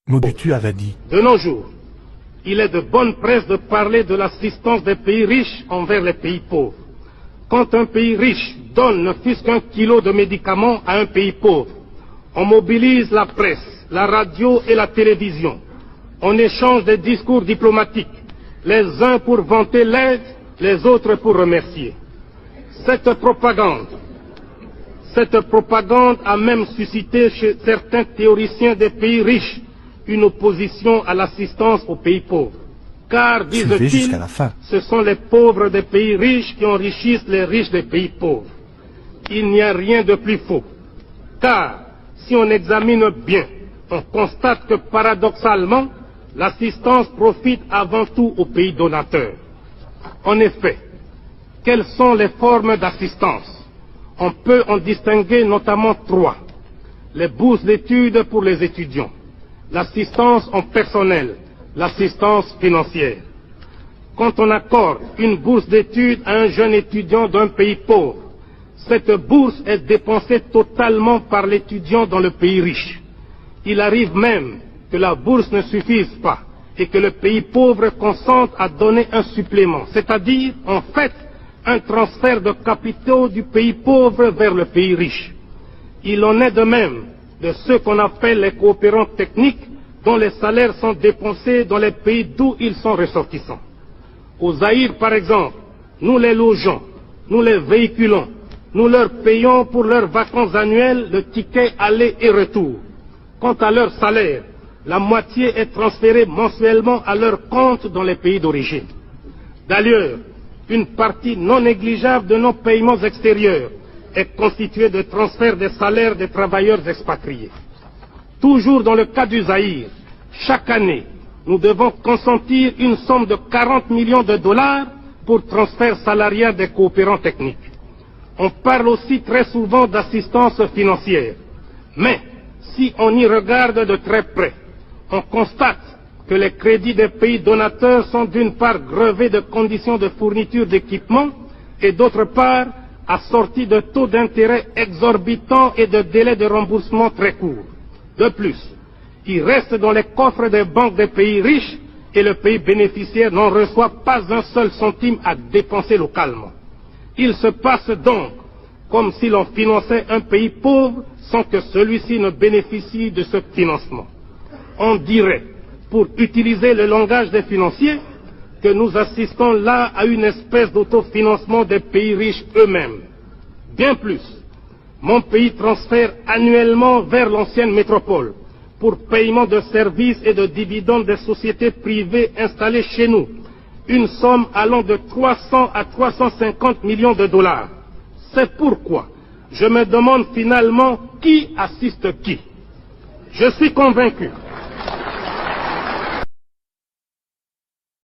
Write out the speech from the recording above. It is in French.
Mobutu avait dit. De nos jours, il est de bonne presse de parler de l'assistance des pays riches envers les pays pauvres. Quand un pays riche donne ne fût-ce qu'un kilo de médicaments à un pays pauvre, on mobilise la presse, la radio et la télévision. On échange des discours diplomatiques, les uns pour vanter l'aide, les autres pour remercier. Cette propagande a même suscité chez certains théoriciens des pays riches une opposition à l'assistance aux pays pauvres. Car, disent-ils, ce sont les pauvres des pays riches qui enrichissent les riches des pays pauvres. Il n'y a rien de plus faux. Car, si on examine bien, on constate que paradoxalement, l'assistance profite avant tout aux pays donateurs. En effet, quelles sont les formes d'assistance? On peut en distinguer notamment trois. Les bourses d'études pour les étudiants, l'assistance en personnel, l'assistance financière. Quand on accorde une bourse d'études à un jeune étudiant d'un pays pauvre, cette bourse est dépensée totalement par l'étudiant dans le pays riche. Il arrive même que la bourse ne suffise pas et que le pays pauvre consente à donner un supplément, c'est-à-dire, en fait, un transfert de capitaux du pays pauvre vers le pays riche. Il en est de même de ceux qu'on appelle les coopérants techniques, dont les salaires sont dépensés dans les pays d'où ils sont ressortissants. Au Zaïre, par exemple, nous les logeons, nous les véhiculons, nous leur payons pour leurs vacances annuelles le ticket aller et retour. Quant à leur salaire, la moitié est transférée mensuellement à leur compte dans les pays d'origine. D'ailleurs, une partie non négligeable de nos paiements extérieurs est constituée de transferts des salaires des travailleurs expatriés. Toujours dans le cas du Zaïre, chaque année, nous devons consentir une somme de 40 millions de dollars pour transfert salarial des coopérants techniques. On parle aussi très souvent d'assistance financière. Mais, si on y regarde de très près, on constate que les crédits des pays donateurs sont d'une part grevés de conditions de fourniture d'équipements et d'autre part assortis de taux d'intérêt exorbitants et de délais de remboursement très courts. De plus, il reste dans les coffres des banques des pays riches et le pays bénéficiaire n'en reçoit pas un seul centime à dépenser localement. Il se passe donc comme si l'on finançait un pays pauvre sans que celui-ci ne bénéficie de ce financement. On dirait, pour utiliser le langage des financiers, que nous assistons là à une espèce d'autofinancement des pays riches eux-mêmes. Bien plus, mon pays transfère annuellement vers l'ancienne métropole, pour paiement de services et de dividendes des sociétés privées installées chez nous, une somme allant de 300 à 350 millions de dollars. C'est pourquoi je me demande finalement qui assiste qui. Je suis convaincu